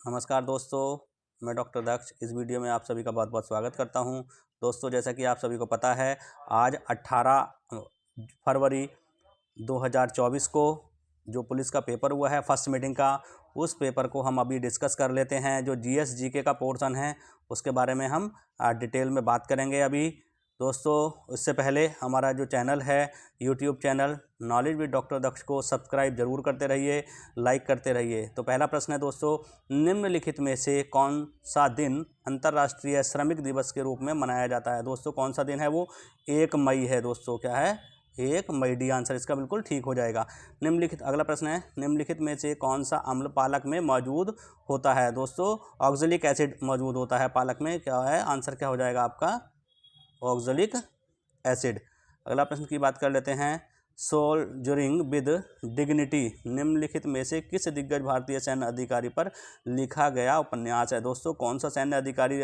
नमस्कार दोस्तों, मैं डॉक्टर दक्ष। इस वीडियो में आप सभी का बहुत बहुत स्वागत करता हूं। दोस्तों, जैसा कि आप सभी को पता है, आज 18 फरवरी 2024 को जो पुलिस का पेपर हुआ है फर्स्ट मीटिंग का, उस पेपर को हम अभी डिस्कस कर लेते हैं। जो जीएस जीके का पोर्शन है उसके बारे में हम डिटेल में बात करेंगे अभी। दोस्तों, इससे पहले हमारा जो चैनल है YouTube channel knowledge with doctor Daksh को सब्सक्राइब जरूर करते रहिए, लाइक करते रहिए। तो पहला प्रश्न है दोस्तों, निम्नलिखित में से कौन सा दिन अंतर्राष्ट्रीय श्रमिक दिवस के रूप में मनाया जाता है? दोस्तों, कौन सा दिन है वो? 1 मई है दोस्तों। क्या है? 1 मई। डी आंसर इसका बिल्कुल ठीक हो जाएगा। निम्नलिखित अगला प्रश्न है, निम्नलिखित में से कौन सा अम्ल पालक में मौजूद होता है? दोस्तों, ऑक्जेलिक एसिड मौजूद होता है पालक में। क्या है आंसर? क्या हो जाएगा आपका? Oxalic acid. अगला प्रश्न की बात कर लेते हैं, सोल्जरिंग विद डिग्निटी निम्नलिखित में से किस दिग्गज भारतीय सैन्य अधिकारी पर लिखा गया उपन्यास है? दोस्तों, कौन सा सैन्य अधिकारी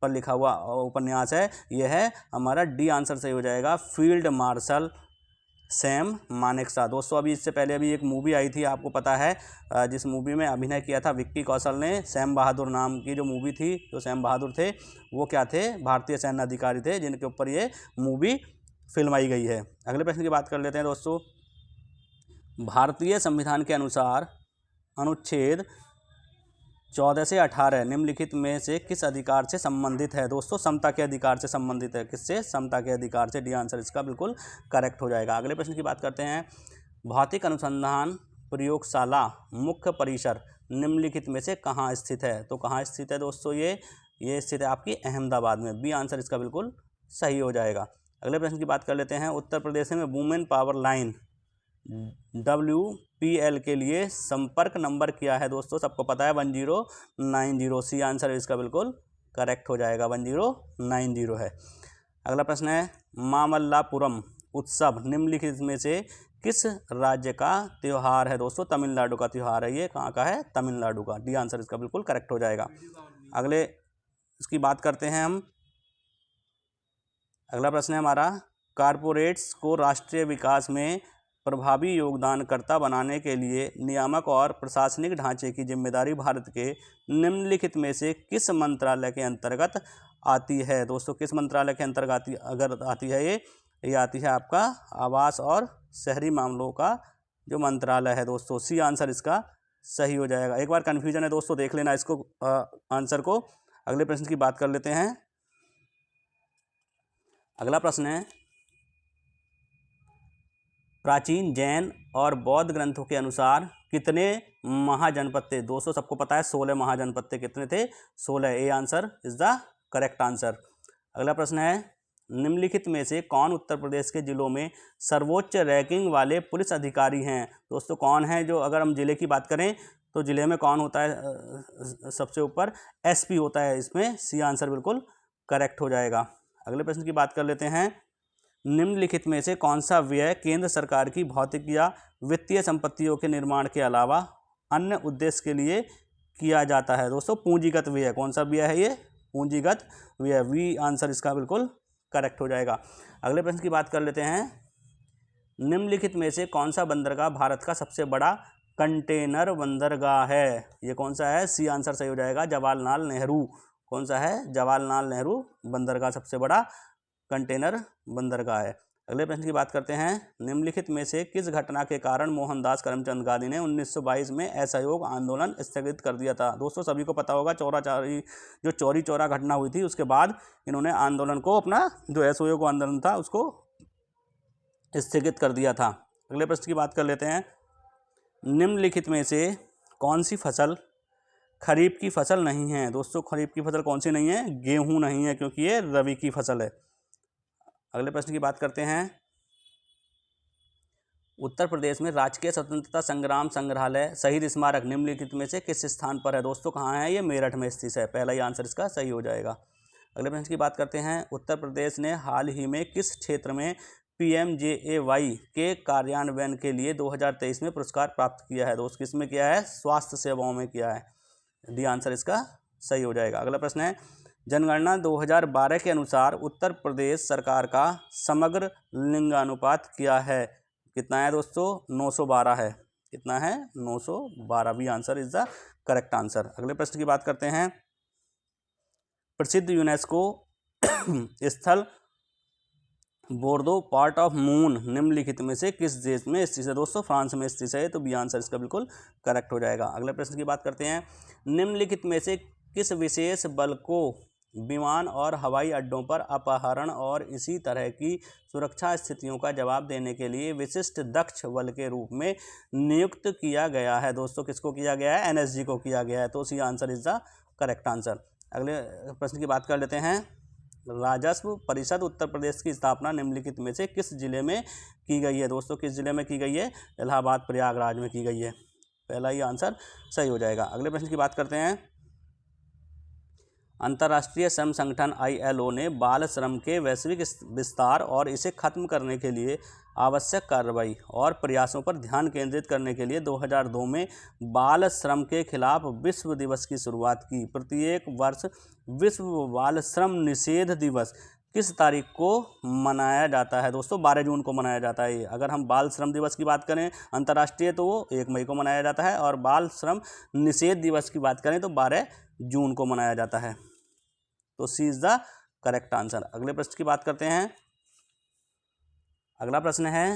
पर लिखा हुआ उपन्यास है? यह है हमारा डी आंसर सही हो जाएगा, फील्ड मार्शल सैम मानेकशॉ। दोस्तों, अभी इससे पहले अभी एक मूवी आई थी, आपको पता है, जिस मूवी में अभिनय किया था विक्की कौशल ने। सैम बहादुर नाम की जो मूवी थी, जो सैम बहादुर थे वो क्या थे? भारतीय सैन्य अधिकारी थे, जिनके ऊपर ये मूवी फिल्माई गई है। अगले प्रश्न की बात कर लेते हैं दोस्तों, भारतीय संविधान के अनुसार अनुच्छेद 14 से 18 निम्नलिखित में से किस अधिकार से संबंधित है? दोस्तों, समता के अधिकार से संबंधित है। किससे? समता के अधिकार से। डी आंसर इसका बिल्कुल करेक्ट हो जाएगा। अगले प्रश्न की बात करते हैं, भौतिक अनुसंधान प्रयोगशाला मुख्य परिसर निम्नलिखित में से कहाँ स्थित है? तो कहाँ स्थित है दोस्तों? ये स्थित है आपकी अहमदाबाद में। बी आंसर इसका बिल्कुल सही हो जाएगा। अगले प्रश्न की बात कर लेते हैं, उत्तर प्रदेश में वुमेन पावर लाइन WPL के लिए संपर्क नंबर क्या है? दोस्तों, सबको पता है 1090। सी आंसर इसका बिल्कुल करेक्ट हो जाएगा, 1090 है। अगला प्रश्न है, मामल्लापुरम उत्सव निम्नलिखित में से किस राज्य का त्यौहार है? दोस्तों, तमिलनाडु का त्यौहार है। ये कहाँ का है? तमिलनाडु का। डी आंसर इसका बिल्कुल करेक्ट हो जाएगा। अगले इसकी बात करते हैं हम। अगला प्रश्न है हमारा, कारपोरेट्स को राष्ट्रीय विकास में प्रभावी योगदानकर्ता बनाने के लिए नियामक और प्रशासनिक ढांचे की जिम्मेदारी भारत के निम्नलिखित में से किस मंत्रालय के अंतर्गत आती है? दोस्तों, किस मंत्रालय के अंतर्गत आती है? ये आती है आपका आवास और शहरी मामलों का जो मंत्रालय है दोस्तों। सी आंसर इसका सही हो जाएगा। एक बार कन्फ्यूजन है दोस्तों, देख लेना इसको आंसर को। अगले प्रश्न की बात कर लेते हैं। अगला प्रश्न है, प्राचीन जैन और बौद्ध ग्रंथों के अनुसार कितने महाजनपद थे? दोस्तों, सबको पता है 16 महाजनपद थे। कितने थे? 16। A answer is the correct answer. अगला प्रश्न है, निम्नलिखित में से कौन उत्तर प्रदेश के जिलों में सर्वोच्च रैंकिंग वाले पुलिस अधिकारी हैं? दोस्तों, कौन है जो, अगर हम जिले की बात करें तो जिले में कौन होता है सबसे ऊपर? SP होता है इसमें। सी आंसर बिल्कुल करेक्ट हो जाएगा। अगले प्रश्न की बात कर लेते हैं, निम्नलिखित में से कौन सा व्यय केंद्र सरकार की भौतिक या वित्तीय संपत्तियों के निर्माण के अलावा अन्य उद्देश्य के लिए किया जाता है? दोस्तों, पूंजीगत व्यय। कौन सा व्यय है ये? पूंजीगत व्यय। वी आंसर इसका बिल्कुल करेक्ट हो जाएगा। अगले प्रश्न की बात कर लेते हैं, निम्नलिखित में से कौन सा बंदरगाह भारत का सबसे बड़ा कंटेनर बंदरगाह है? ये कौन सा है? सी आंसर सही हो जाएगा, जवाहरलाल नेहरू। कौन सा है? जवाहरलाल नेहरू बंदरगाह सबसे बड़ा कंटेनर बंदरगाह है। अगले प्रश्न की बात करते हैं, निम्नलिखित में से किस घटना के कारण मोहनदास करमचंद गांधी ने 1922 में असहयोग आंदोलन स्थगित कर दिया था? दोस्तों, सभी को पता होगा, चौरी चौरा घटना हुई थी, उसके बाद इन्होंने आंदोलन को, अपना जो असहयोग आंदोलन था उसको स्थगित कर दिया था। अगले प्रश्न की बात कर लेते हैं, निम्नलिखित में से कौन सी फसल खरीफ की फसल नहीं है? दोस्तों, खरीफ की फसल कौन सी नहीं है? गेहूं नहीं है, क्योंकि ये रबी की फसल है। अगले प्रश्न की बात करते हैं, उत्तर प्रदेश में राजकीय स्वतंत्रता संग्राम संग्रहालय शहीद स्मारक निम्नलिखित में से किस स्थान पर है? दोस्तों, कहाँ है? ये मेरठ में स्थित है। पहला ही आंसर इसका सही हो जाएगा। अगले प्रश्न की बात करते हैं, उत्तर प्रदेश ने हाल ही में किस क्षेत्र में PMJAY के कार्यान्वयन के लिए 2023 में पुरस्कार प्राप्त किया है? दोस्त, किस में किया है? स्वास्थ्य सेवाओं में किया है। डी आंसर इसका सही हो जाएगा। अगला प्रश्न है, जनगणना 2012 के अनुसार उत्तर प्रदेश सरकार का समग्र लिंगानुपात क्या है? कितना है दोस्तों? 912 है। कितना है 912। B answer is the correct answer. अगले प्रश्न की बात करते हैं। प्रसिद्ध यूनेस्को स्थल बोर्दो पार्ट ऑफ मून निम्नलिखित में से किस देश में स्थित है? दोस्तों फ्रांस में स्थित है, तो बी आंसर इसका बिल्कुल करेक्ट हो जाएगा। अगले प्रश्न की बात करते हैं। निम्नलिखित में से किस विशेष बल को विमान और हवाई अड्डों पर अपहरण और इसी तरह की सुरक्षा स्थितियों का जवाब देने के लिए विशिष्ट दक्ष बल के रूप में नियुक्त किया गया है? दोस्तों किसको किया गया है? एनएसजी को किया गया है, तो C answer is the correct answer. अगले प्रश्न की बात कर लेते हैं। राजस्व परिषद उत्तर प्रदेश की स्थापना निम्नलिखित में से किस जिले में की गई है? दोस्तों किस जिले में की गई है? इलाहाबाद प्रयागराज में की गई है। पहला ही आंसर सही हो जाएगा। अगले प्रश्न की बात करते हैं। अंतर्राष्ट्रीय श्रम संगठन ILO ने बाल श्रम के वैश्विक विस्तार और इसे खत्म करने के लिए आवश्यक कार्रवाई और प्रयासों पर ध्यान केंद्रित करने के लिए 2002 में बाल श्रम के खिलाफ विश्व दिवस की शुरुआत की। प्रत्येक वर्ष विश्व बाल श्रम निषेध दिवस किस तारीख को मनाया जाता है? दोस्तों 12 जून को मनाया जाता है। अगर हम बाल श्रम दिवस की बात करें अंतर्राष्ट्रीय, तो वो 1 मई को मनाया जाता है, और बाल श्रम निषेध दिवस की बात करें तो 12 जून को मनाया जाता है, तो सी इज द करेक्ट आंसर। अगले प्रश्न की बात करते हैं। अगला प्रश्न है,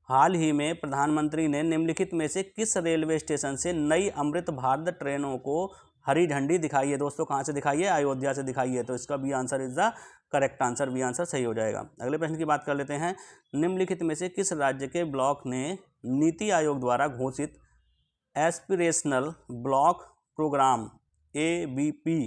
हाल ही में प्रधानमंत्री ने निम्नलिखित में से किस रेलवे स्टेशन से नई अमृत भारत ट्रेनों को हरी झंडी दिखाई है? दोस्तों कहाँ से दिखाई है? अयोध्या से दिखाई है, तो इसका B answer is the correct answer. B answer सही हो जाएगा। अगले प्रश्न की बात कर लेते हैं। निम्नलिखित में से किस राज्य के ब्लॉक ने नीति आयोग द्वारा घोषित एस्पिरेशनल ब्लॉक प्रोग्राम ABP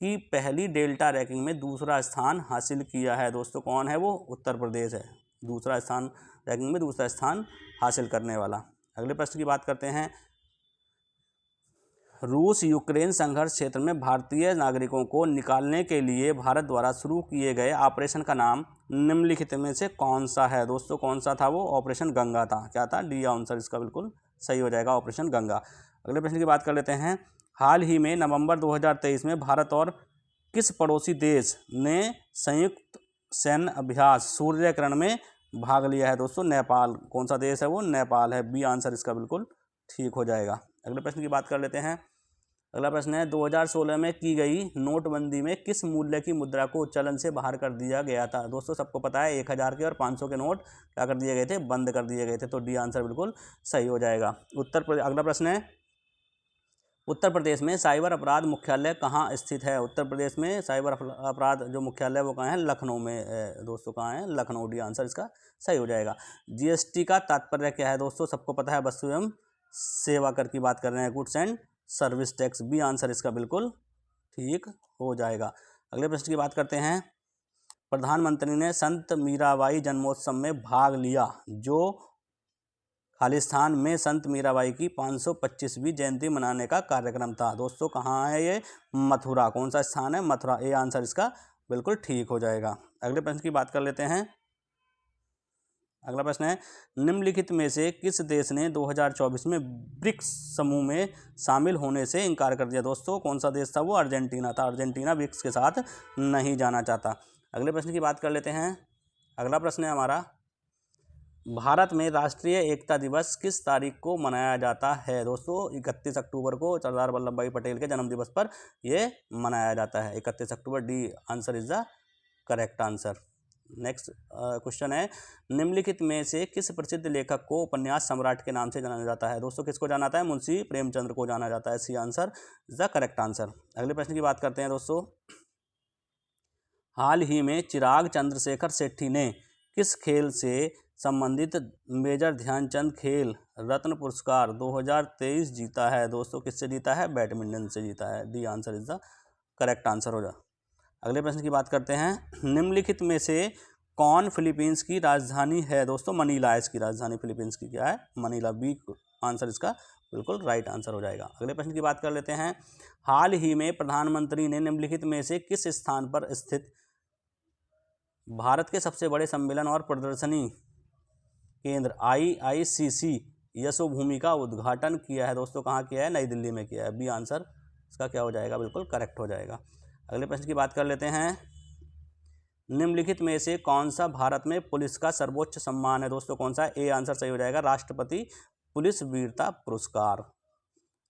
की पहली डेल्टा रैंकिंग में दूसरा स्थान हासिल किया है? दोस्तों कौन है वो? उत्तर प्रदेश है, दूसरा स्थान रैंकिंग में दूसरा स्थान हासिल करने वाला। अगले प्रश्न की बात करते हैं। रूस यूक्रेन संघर्ष क्षेत्र में भारतीय नागरिकों को निकालने के लिए भारत द्वारा शुरू किए गए ऑपरेशन का नाम निम्नलिखित में से कौन सा है? दोस्तों कौन सा था वो? ऑपरेशन गंगा था। क्या था? डी आंसर इसका बिल्कुल सही हो जाएगा, ऑपरेशन गंगा। अगले प्रश्न की बात कर लेते हैं। हाल ही में नवंबर 2023 में भारत और किस पड़ोसी देश ने संयुक्त सैन्य अभ्यास सूर्यकिरण में भाग लिया है? दोस्तों नेपाल। कौन सा देश है वो? नेपाल है। बी आंसर इसका बिल्कुल ठीक हो जाएगा। अगले प्रश्न की बात कर लेते हैं। अगला प्रश्न है, 2016 में की गई नोटबंदी में किस मूल्य की मुद्रा को चलन से बाहर कर दिया गया था? दोस्तों सबको पता है 1000 के और 500 के नोट क्या कर दिए गए थे? बंद कर दिए गए थे, तो डी आंसर बिल्कुल सही हो जाएगा। अगला प्रश्न है, उत्तर प्रदेश में साइबर अपराध मुख्यालय कहाँ स्थित है? उत्तर प्रदेश में साइबर अपराध जो मुख्यालय वो कहाँ है? लखनऊ में। दोस्तों कहाँ है? लखनऊ। डी आंसर इसका सही हो जाएगा। GST का तात्पर्य क्या है? दोस्तों सबको पता है, वस्तु एवं सेवा कर की बात कर रहे हैं, goods and service tax. B answer इसका बिल्कुल ठीक हो जाएगा। अगले प्रश्न की बात करते हैं। प्रधानमंत्री ने संत मीराबाई जन्मोत्सव में भाग लिया जो खालिस्तान में संत मीराबाई की 525वीं जयंती मनाने का कार्यक्रम था। दोस्तों कहाँ है ये? मथुरा। कौन सा स्थान है? मथुरा। ए आंसर इसका बिल्कुल ठीक हो जाएगा। अगले प्रश्न की बात कर लेते हैं। अगला प्रश्न है, निम्नलिखित में से किस देश ने 2024 में ब्रिक्स समूह में शामिल होने से इनकार कर दिया? दोस्तों कौन सा देश था वो? अर्जेंटीना था। अर्जेंटीना ब्रिक्स के साथ नहीं जाना चाहता। अगले प्रश्न की बात कर लेते हैं। अगला प्रश्न है हमारा, भारत में राष्ट्रीय एकता दिवस किस तारीख को मनाया जाता है? दोस्तों 31 अक्टूबर को सरदार वल्लभ भाई पटेल के जन्म दिवस पर यह मनाया जाता है, 31 अक्टूबर। D answer is the correct answer. Next question है, निम्नलिखित में से किस प्रसिद्ध लेखक को उपन्यास सम्राट के नाम से जाना जाता है? दोस्तों किसको जाना जाता है? मुंशी प्रेमचंद्र को जाना जाता है। C answer is the correct answer. अगले प्रश्न की बात करते हैं दोस्तों। हाल ही में चिराग चंद्रशेखर शेट्टी ने किस खेल से संबंधित मेजर ध्यानचंद खेल रत्न पुरस्कार 2023 जीता है? दोस्तों किससे जीता है? बैडमिंटन से जीता है। D answer is the correct answer हो जाए। अगले प्रश्न की बात करते हैं। निम्नलिखित में से कौन फिलीपींस की राजधानी है? दोस्तों मनीला। इसकी राजधानी फिलीपींस की क्या है? मनीला। बी आंसर इसका बिल्कुल राइट आंसर हो जाएगा। अगले प्रश्न की बात कर लेते हैं। हाल ही में प्रधानमंत्री ने निम्नलिखित में से किस स्थान पर स्थित भारत के सबसे बड़े सम्मेलन और प्रदर्शनी केंद्र IICC यशोभूमि का उद्घाटन किया है? दोस्तों कहाँ किया है? नई दिल्ली में किया है। बी आंसर इसका क्या हो जाएगा? बिल्कुल करेक्ट हो जाएगा। अगले प्रश्न की बात कर लेते हैं। निम्नलिखित में से कौन सा भारत में पुलिस का सर्वोच्च सम्मान है? दोस्तों कौन सा? ए आंसर सही हो जाएगा, राष्ट्रपति पुलिस वीरता पुरस्कार।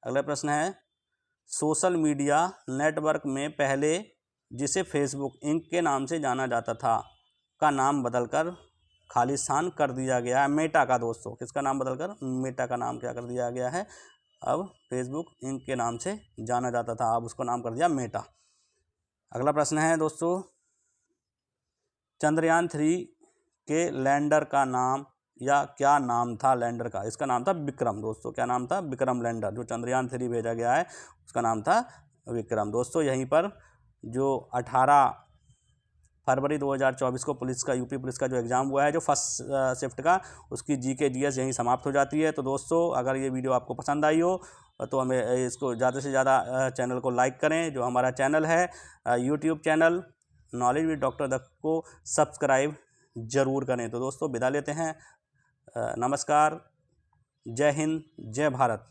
अगला प्रश्न है, सोशल मीडिया नेटवर्क में पहले जिसे फेसबुक इंक के नाम से जाना जाता था का नाम बदलकर खालिस्तान कर दिया गया है। मेटा का दोस्तों, किसका नाम बदलकर? मेटा का नाम क्या कर दिया गया है? अब फेसबुक इंक के नाम से जाना जाता था, अब उसको नाम कर दिया मेटा। अगला प्रश्न है दोस्तों, चंद्रयान 3 के लैंडर का नाम या क्या नाम था लैंडर का? इसका नाम था विक्रम। दोस्तों क्या नाम था? विक्रम लैंडर। जो चंद्रयान 3 भेजा गया है उसका नाम था विक्रम। दोस्तों यहीं पर जो 18 फरवरी 2024 को पुलिस का, यूपी पुलिस का जो एग्ज़ाम हुआ है जो फर्स्ट शिफ्ट का, उसकी जीके जीएस यहीं समाप्त हो जाती है। तो दोस्तों अगर ये वीडियो आपको पसंद आई हो तो हमें इसको ज़्यादा से ज़्यादा चैनल को लाइक करें। जो हमारा चैनल है YouTube channel knowledge with doctor Dutt को सब्सक्राइब ज़रूर करें। तो दोस्तों विदा लेते हैं। नमस्कार, जय हिंद, जय भारत।